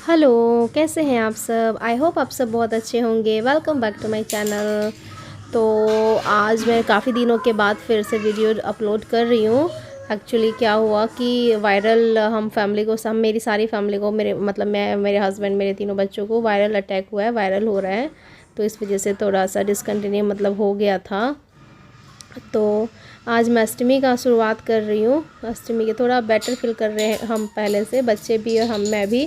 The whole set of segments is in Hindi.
हेलो, कैसे हैं आप सब? आई होप आप सब बहुत अच्छे होंगे। Welcome back to my channel. तो आज मैं काफ़ी दिनों के बाद फिर से वीडियो अपलोड कर रही हूँ। एक्चुअली क्या हुआ कि वायरल हम फैमिली को सब मेरी सारी फैमिली को मेरे मतलब मैं मेरे हस्बैंड मेरे तीनों बच्चों को वायरल अटैक हुआ है, वायरल हो रहा है। तो इस वजह से थोड़ा सा डिसकंटिन्यू मतलब हो गया था। तो आज मैं अष्टमी का शुरुआत कर रही हूँ। अष्टमी के थोड़ा बेटर फील कर रहे हैं हम पहले से, बच्चे भी और मैं भी।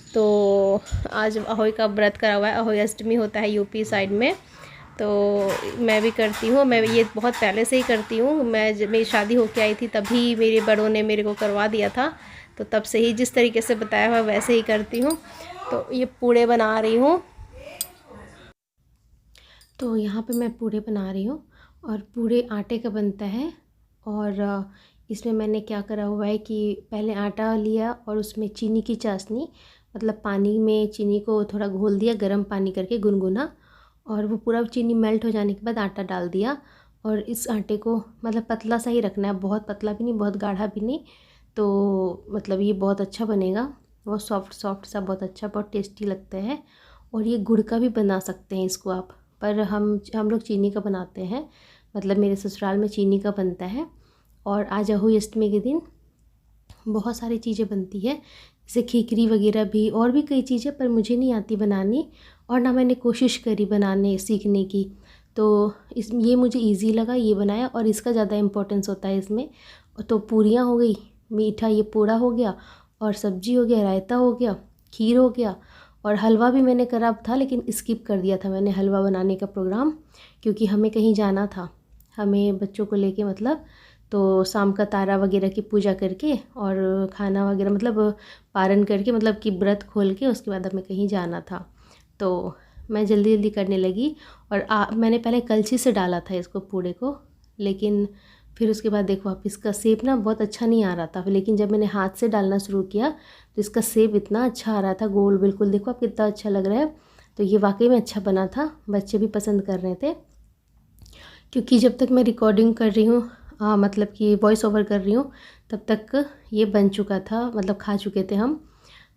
तो आज अहोई का व्रत करा हुआ है। अहोई अष्टमी होता है यूपी साइड में। तो मैं भी करती हूँ, मैं ये बहुत पहले से ही करती हूँ। मैं जब मेरी शादी होके आई थी तभी मेरे बड़ों ने मेरे को करवा दिया था। तो तब से ही जिस तरीके से बताया हुआ वैसे ही करती हूँ। तो ये पूड़े बना रही हूँ। तो यहाँ पे मैं पूड़े बना रही हूँ और पूड़े आटे का बनता है। और इसमें मैंने क्या करा हुआ है कि पहले आटा लिया और उसमें चीनी की चाशनी मतलब पानी में चीनी को थोड़ा घोल दिया गर्म पानी करके गुनगुना। और वो पूरा चीनी मेल्ट हो जाने के बाद आटा डाल दिया। और इस आटे को मतलब पतला सा ही रखना है, बहुत पतला भी नहीं बहुत गाढ़ा भी नहीं। तो मतलब ये बहुत अच्छा बनेगा, बहुत सॉफ्ट सॉफ्ट सा, बहुत अच्छा, बहुत टेस्टी लगता है। और ये गुड़ का भी बना सकते हैं इसको आप, पर हम लोग चीनी का बनाते हैं। मतलब मेरे ससुराल में चीनी का बनता है। और आज अहोई अष्टमी के दिन बहुत सारी चीज़ें बनती है, जैसे खिचड़ी वगैरह भी और भी कई चीज़ें, पर मुझे नहीं आती बनानी और ना मैंने कोशिश करी बनाने सीखने की। तो इस ये मुझे इजी लगा, ये बनाया और इसका ज़्यादा इम्पोर्टेंस होता है इसमें। तो पूरियाँ हो गई, मीठा ये पूड़ा हो गया और सब्जी हो गया, रायता हो गया, खीर हो गया। और हलवा भी मैंने करा था लेकिन स्किप कर दिया था मैंने हलवा बनाने का प्रोग्राम, क्योंकि हमें कहीं जाना था, हमें बच्चों को लेके मतलब। तो शाम का तारा वगैरह की पूजा करके और खाना वगैरह मतलब पारण करके मतलब कि व्रत खोल के उसके बाद हमें कहीं जाना था। तो मैं जल्दी जल्दी करने लगी और मैंने पहले कलछी से डाला था इसको पूड़े को। लेकिन फिर उसके बाद देखो आप, इसका शेप ना बहुत अच्छा नहीं आ रहा था। लेकिन जब मैंने हाथ से डालना शुरू किया तो इसका शेप इतना अच्छा आ रहा था, गोल बिल्कुल। देखो आप कितना अच्छा लग रहा है। तो ये वाकई में अच्छा बना था, बच्चे भी पसंद कर रहे थे। क्योंकि जब तक मैं रिकॉर्डिंग कर रही हूँ मतलब कि वॉइस ओवर कर रही हूँ, तब तक ये बन चुका था, मतलब खा चुके थे हम।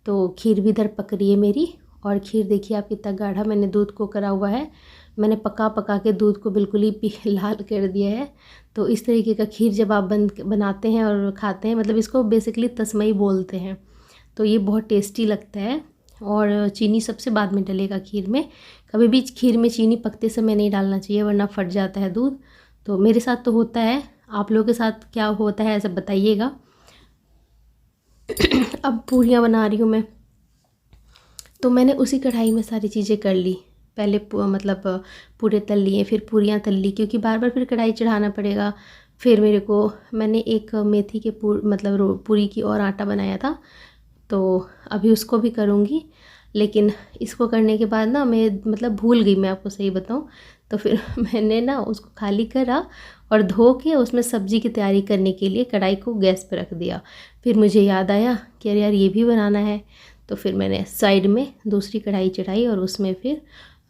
तो खीर भी इधर पक रही है मेरी। और खीर देखिए आप कितना गाढ़ा मैंने दूध को करा हुआ है। मैंने पका पका के दूध को बिल्कुल ही लाल कर दिया है। तो इस तरीके का खीर जब आप बनाते हैं और खाते हैं, मतलब इसको बेसिकली तस्मई बोलते हैं। तो ये बहुत टेस्टी लगता है। और चीनी सबसे बाद में डलेगा खीर में। कभी भी खीर में चीनी पकते समय नहीं डालना चाहिए वरना फट जाता है दूध। तो मेरे साथ तो होता है, आप लोगों के साथ क्या होता है ऐसा बताइएगा। अब पूरियाँ बना रही हूँ मैं। तो मैंने उसी कढ़ाई में सारी चीज़ें कर ली। पहले मतलब पूरे तल लिए, फिर पूरियाँ तल ली, क्योंकि बार बार फिर कढ़ाई चढ़ाना पड़ेगा। फिर मेरे को मैंने एक मेथी के मतलब पूरी की और आटा बनाया था। तो अभी उसको भी करूँगी। लेकिन इसको करने के बाद ना मैं मतलब भूल गई, मैं आपको सही बताऊँ। तो फिर मैंने ना उसको खाली करा और धो के उसमें सब्ज़ी की तैयारी करने के लिए कढ़ाई को गैस पर रख दिया। फिर मुझे याद आया कि अरे यार ये भी बनाना है। तो फिर मैंने साइड में दूसरी कढ़ाई चढ़ाई और उसमें फिर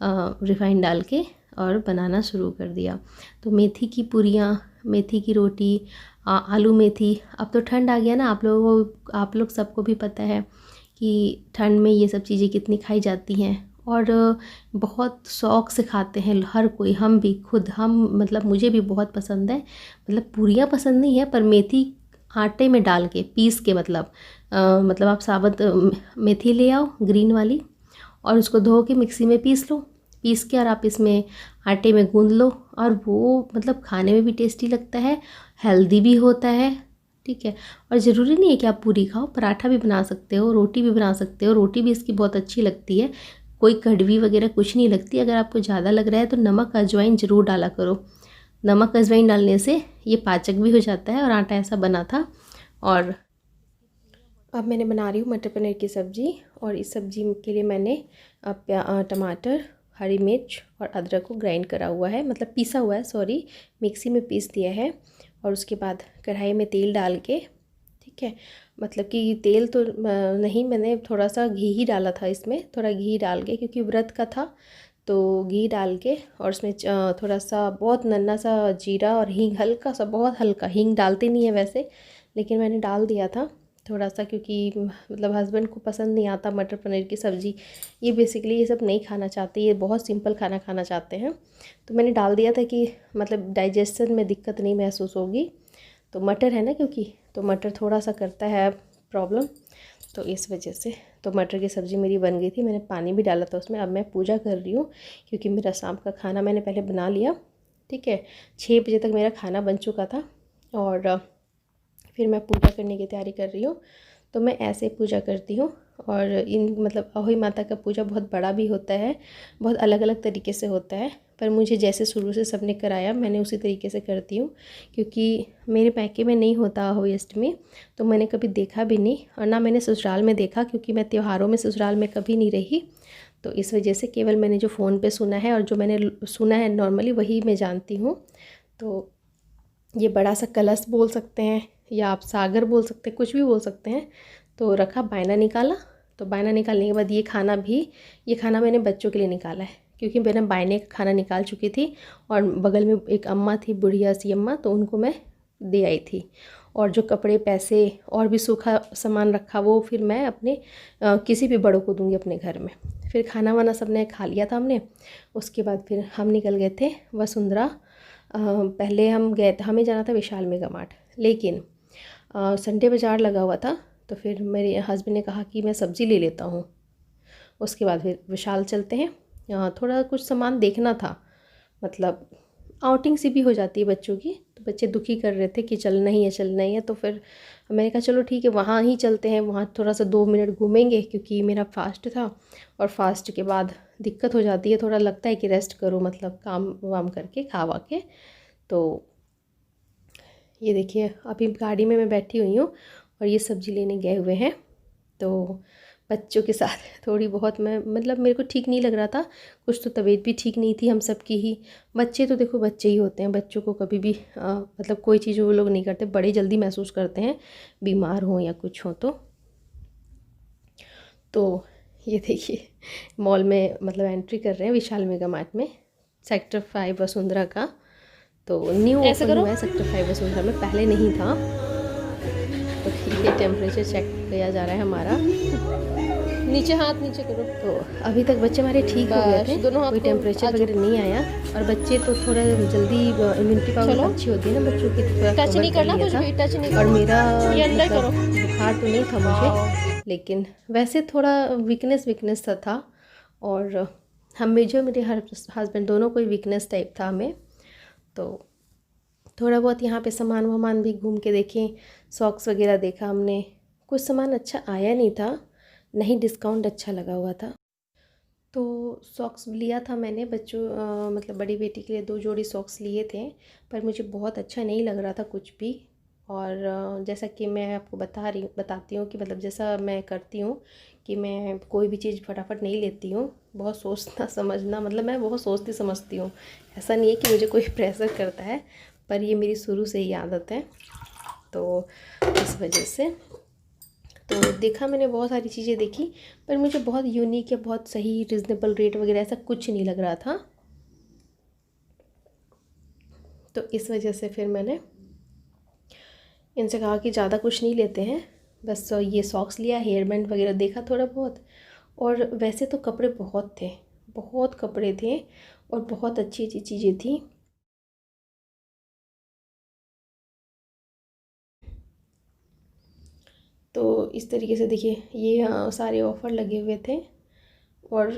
रिफ़ाइंड डाल के और बनाना शुरू कर दिया। तो मेथी की पूरियाँ, मेथी की रोटी, आलू मेथी। अब तो ठंड आ गया ना, आप लोग सबको भी पता है कि ठंड में ये सब चीज़ें कितनी खाई जाती हैं। और बहुत शौक़ से खाते हैं हर कोई, हम भी खुद, हम मतलब मुझे भी बहुत पसंद है। मतलब पूरियाँ पसंद नहीं है, पर मेथी आटे में डाल के पीस के मतलब आप साबुत मेथी ले आओ ग्रीन वाली और उसको धो के मिक्सी में पीस लो। पीस के और आप इसमें आटे में गूंद लो और वो मतलब खाने में भी टेस्टी लगता है, हेल्दी भी होता है। ठीक है। और ज़रूरी नहीं है कि आप पूरी खाओ, पराठा भी बना सकते हो, रोटी भी बना सकते हो। रोटी भी इसकी बहुत अच्छी लगती है, कोई कड़वी वगैरह कुछ नहीं लगती। अगर आपको ज़्यादा लग रहा है तो नमक अजवाइन ज़रूर डाला करो। नमक अजवाइन डालने से ये पाचक भी हो जाता है और आटा ऐसा बना था। और अब मैंने बना रही हूँ मटर पनीर की सब्ज़ी। और इस सब्ज़ी के लिए मैंने टमाटर, हरी मिर्च और अदरक को ग्राइंड करा हुआ है, मतलब पीसा हुआ है, सॉरी, मिक्सी में पीस दिया है। और उसके बाद कढ़ाई में तेल डाल के, ठीक है, मतलब कि तेल तो नहीं, मैंने थोड़ा सा घी ही डाला था इसमें, थोड़ा घी डाल के, क्योंकि व्रत का था। तो घी डाल के और उसमें थोड़ा सा बहुत नन्ना सा जीरा और हींग, हल्का सा, बहुत हल्का, हींग डालते नहीं है वैसे, लेकिन मैंने डाल दिया था। थोड़ा सा, क्योंकि मतलब हस्बैंड को पसंद नहीं आता मटर पनीर की सब्ज़ी। ये बेसिकली ये सब नहीं खाना चाहते, ये बहुत सिंपल खाना खाना चाहते हैं। तो मैंने डाल दिया था कि मतलब डाइजेशन में दिक्कत नहीं महसूस होगी। तो मटर है ना, क्योंकि तो मटर थोड़ा सा करता है प्रॉब्लम, तो इस वजह से। तो मटर की सब्ज़ी मेरी बन गई थी, मैंने पानी भी डाला था उसमें। अब मैं पूजा कर रही हूँ, क्योंकि मेरा शाम का खाना मैंने पहले बना लिया, ठीक है। 6 बजे तक मेरा खाना बन चुका था और फिर मैं पूजा करने की तैयारी कर रही हूँ। तो मैं ऐसे पूजा करती हूँ। और इन मतलब अहोई माता का पूजा बहुत बड़ा भी होता है, बहुत अलग अलग तरीके से होता है, पर मुझे जैसे शुरू से सबने कराया मैंने उसी तरीके से करती हूँ। क्योंकि मेरे पैके में नहीं होता अहोई अष्टमी, तो मैंने कभी देखा भी नहीं, और ना मैंने ससुराल में देखा, क्योंकि मैं त्योहारों में ससुराल में कभी नहीं रही। तो इस वजह से केवल मैंने जो फ़ोन पे सुना है और जो मैंने सुना है नॉर्मली वही मैं जानती हूँ। तो ये बड़ा सा कलश बोल सकते हैं, या आप सागर बोल सकते हैं, कुछ भी बोल सकते हैं। तो रखा, बायना निकाला। तो बायना निकालने के बाद ये खाना मैंने बच्चों के लिए निकाला है, क्योंकि मैंने बायने का खाना निकाल चुकी थी। और बगल में एक अम्मा थी, बुढ़िया सी अम्मा, तो उनको मैं दे आई थी। और जो कपड़े पैसे और भी सूखा सामान रखा वो फिर मैं अपने किसी भी बड़ों को दूंगी अपने घर में। फिर खाना वाना सबने खा लिया था हमने। उसके बाद फिर हम निकल गए थे वसुंधरा। पहले हम गए थे, हमें जाना था विशाल मेगा मार्ट, लेकिन संडे बाज़ार लगा हुआ था। तो फिर मेरे हस्बैंड ने कहा कि मैं सब्ज़ी ले लेता हूँ। उसके बाद फिर विशाल चलते हैं। थोड़ा कुछ सामान देखना था, मतलब आउटिंग सी भी हो जाती है बच्चों की। तो बच्चे दुखी कर रहे थे कि चलना ही है चलना ही है। तो फिर मैंने कहा चलो ठीक है, वहाँ ही चलते हैं। वहाँ थोड़ा सा 2 मिनट घूमेंगे, क्योंकि मेरा फास्ट था, और फास्ट के बाद दिक्कत हो जाती है, थोड़ा लगता है कि रेस्ट करो, मतलब काम वाम करके खा वा के। तो ये देखिए, अभी गाड़ी में मैं बैठी हुई हूँ और ये सब्ज़ी लेने गए हुए हैं। तो बच्चों के साथ थोड़ी बहुत मैं, मतलब मेरे को ठीक नहीं लग रहा था, कुछ तो तबीयत भी ठीक नहीं थी हम सब की ही। बच्चे तो देखो बच्चे ही होते हैं, बच्चों को कभी भी मतलब कोई चीज़ वो लोग नहीं करते, बड़े जल्दी महसूस करते हैं बीमार हों या कुछ हो तो ये देखिए, मॉल में मतलब एंट्री कर रहे हैं विशाल मेगा मार्ट में, सेक्टर 5 वसुंधरा का। तो न्यू ओपन हुआ है सेक्टर 5 वसुंधरा में, पहले नहीं था। तो ये टेम्परेचर चेक किया जा रहा है हमारा, नीचे हाथ नीचे करो। तो अभी तक बच्चे हमारे ठीक हो गए थे, दोनों हाथ कोई को टेम्परेचर आजू। वगैरह नहीं आया। और बच्चे तो थोड़ा जल्दी इम्यूनिटी पावर चलो, अच्छी होती है ना बच्चों की, तो थोड़ा टच कवर नहीं कर करना, लिया कुछ था। भी टच नहीं और करना। मेरा ये अंदर मतलब करो। बुखार तो नहीं था मुझे, वाओ। लेकिन वैसे थोड़ा वीकनेस वीकनेस सा था। और हम जो मेरे हस्बैंड दोनों कोई वीकनेस टाइप था हमें। तो थोड़ा बहुत यहाँ पे सामान वामान भी घूम के देखें, सॉक्स वगैरह देखा हमने। कुछ सामान अच्छा आया नहीं था, नहीं डिस्काउंट अच्छा लगा हुआ था। तो सॉक्स लिया था मैंने बच्चों मतलब बड़ी बेटी के लिए 2 जोड़ी सॉक्स लिए थे, पर मुझे बहुत अच्छा नहीं लग रहा था कुछ भी। और जैसा कि मैं आपको बताती हूँ कि मतलब जैसा मैं करती हूँ कि मैं कोई भी चीज़ फटाफट नहीं लेती हूँ, बहुत सोचना समझना, मतलब मैं बहुत सोचती समझती हूँ। ऐसा नहीं है कि मुझे कोई प्रेशर करता है, पर ये मेरी शुरू से ही आदत है। तो इस वजह से तो देखा मैंने, बहुत सारी चीज़ें देखी, पर मुझे बहुत यूनिक या बहुत सही रिजनेबल रेट वगैरह ऐसा कुछ नहीं लग रहा था। तो इस वजह से फिर मैंने इनसे कहा कि ज़्यादा कुछ नहीं लेते हैं, बस ये सॉक्स लिया, हेयर बैंड वगैरह देखा थोड़ा बहुत। और वैसे तो कपड़े बहुत थे, बहुत कपड़े थे, और बहुत अच्छी अच्छी चीज़ें थी। तो इस तरीके से देखिए, ये सारे ऑफ़र लगे हुए थे, और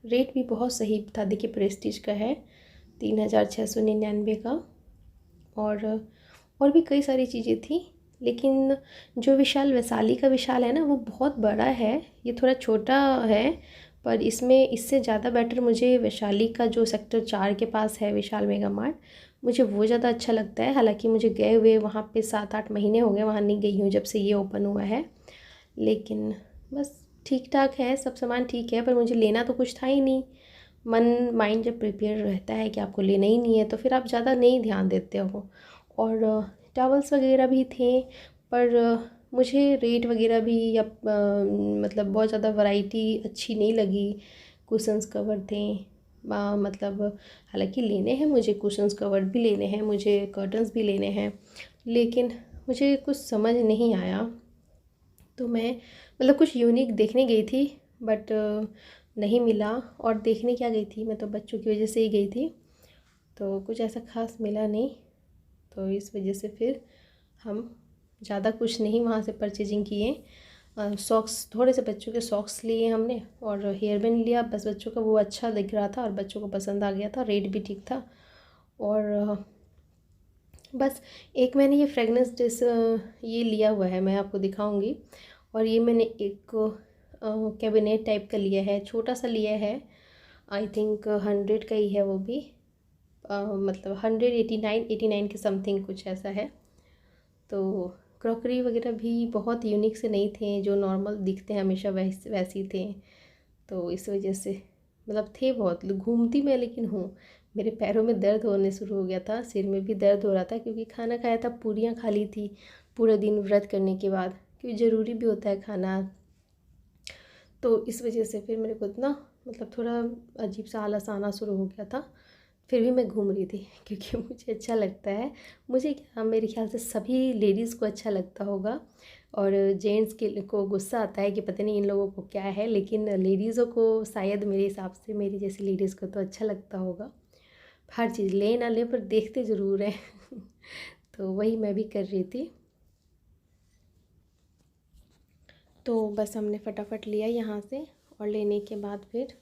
रेट भी बहुत सही था। देखिए प्रेस्टीज का है 3699 का। और भी कई सारी चीज़ें थी, लेकिन जो विशाल वैशाली का विशाल है ना, वो बहुत बड़ा है, ये थोड़ा छोटा है। पर इसमें इससे ज़्यादा बेटर मुझे वैशाली का जो सेक्टर 4 के पास है विशाल मेगा मार्ट, मुझे वो ज़्यादा अच्छा लगता है। हालांकि मुझे गए हुए वहाँ पे 7-8 महीने हो गए, वहाँ नहीं गई हूँ जब से ये ओपन हुआ है। लेकिन बस ठीक ठाक है, सब सामान ठीक है, पर मुझे लेना तो कुछ था ही नहीं। मन माइंड जब प्रिपेयर रहता है कि आपको लेना ही नहीं है, तो फिर आप ज़्यादा नहीं ध्यान देते हो। और टॉवल्स वगैरह भी थे, पर मुझे रेट वगैरह भी या मतलब बहुत ज़्यादा वैरायटी अच्छी नहीं लगी। कुशन्स कवर थे, मतलब हालांकि लेने हैं मुझे, कुशन्स कवर भी लेने हैं मुझे, कर्टन्स भी लेने हैं, लेकिन मुझे कुछ समझ नहीं आया। तो मैं मतलब कुछ यूनिक देखने गई थी, बट नहीं मिला। और देखने क्या गई थी, मैं तो बच्चों की वजह से ही गई थी, तो कुछ ऐसा ख़ास मिला नहीं। तो इस वजह से फिर हम ज़्यादा कुछ नहीं वहाँ से परचेजिंग किए। सॉक्स, थोड़े से बच्चों के सॉक्स लिए हमने, और हेयर बैंड लिया बस बच्चों का, वो अच्छा दिख रहा था और बच्चों को पसंद आ गया था, रेट भी ठीक था। और बस एक मैंने ये फ्रेगनेंस ड्रेस ये लिया हुआ है, मैं आपको दिखाऊंगी। और ये मैंने एक कैबिनेट टाइप का लिया है, छोटा सा लिया है, आई थिंक 100 का ही है वो भी, मतलब 189 के समथिंग कुछ ऐसा है। तो क्रॉकरी वगैरह भी बहुत यूनिक से नहीं थे, जो नॉर्मल दिखते हैं हमेशा वैसी थे। तो इस वजह से मतलब थे बहुत, घूमती मैं लेकिन हूँ। मेरे पैरों में दर्द होने शुरू हो गया था, सिर में भी दर्द हो रहा था, क्योंकि खाना खाया था, पूरियाँ खा ली थी पूरे दिन व्रत करने के बाद, क्योंकि ज़रूरी भी होता है खाना। तो इस वजह से फिर मेरे को इतना मतलब थोड़ा अजीब सा आलस आना शुरू हो गया था। फिर भी मैं घूम रही थी क्योंकि मुझे अच्छा लगता है। मुझे क्या, मेरे ख्याल से सभी लेडीज़ को अच्छा लगता होगा, और जेंट्स के को गुस्सा आता है कि पता नहीं इन लोगों को क्या है, लेकिन लेडीज़ों को शायद, मेरे हिसाब से मेरी जैसी लेडीज़ को तो अच्छा लगता होगा। हर चीज़ ले ना ले पर देखते ज़रूर हैं तो वही मैं भी कर रही थी। तो बस हमने फटाफट लिया यहाँ से, और लेने के बाद फिर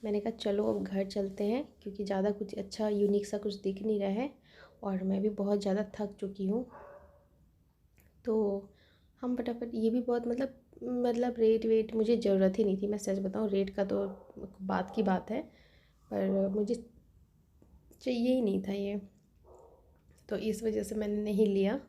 मैंने कहा चलो अब घर चलते हैं, क्योंकि ज़्यादा कुछ अच्छा यूनिक सा कुछ दिख नहीं रहा है, और मैं भी बहुत ज़्यादा थक चुकी हूँ। तो हम फटाफट, ये भी बहुत मतलब रेट वेट मुझे ज़रूरत ही नहीं थी, मैं सच बताऊँ, रेट का तो बात की बात है, पर मुझे चाहिए ही नहीं था ये, तो इस वजह से मैंने नहीं लिया।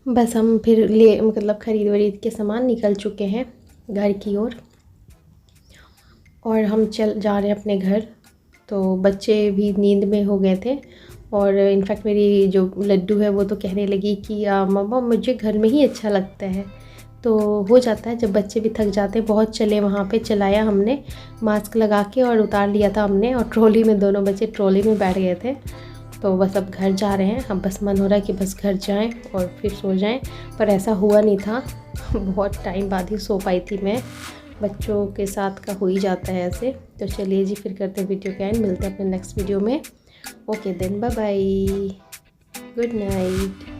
बस हम फिर ले मतलब ख़रीद वरीद के सामान निकल चुके हैं घर की ओर, और हम चल जा रहे हैं अपने घर। तो बच्चे भी नींद में हो गए थे, और इनफैक्ट मेरी जो लड्डू है वो तो कहने लगी कि मम्मा मुझे घर में ही अच्छा लगता है। तो हो जाता है जब बच्चे भी थक जाते हैं, बहुत चले वहाँ पे, चलाया हमने मास्क लगा के और उतार लिया था हमने, और ट्रॉली में दोनों बच्चे ट्रॉली में बैठ गए थे। तो बस अब घर जा रहे हैं, अब बस मन हो रहा है कि बस घर जाएं और फिर सो जाएं, पर ऐसा हुआ नहीं था बहुत टाइम बाद ही सो पाई थी मैं, बच्चों के साथ का हो ही जाता है ऐसे। तो चलिए जी, फिर करते हैं वीडियो का एंड, मिलते हैं अपने नेक्स्ट वीडियो में। Okay then, bye bye, good night.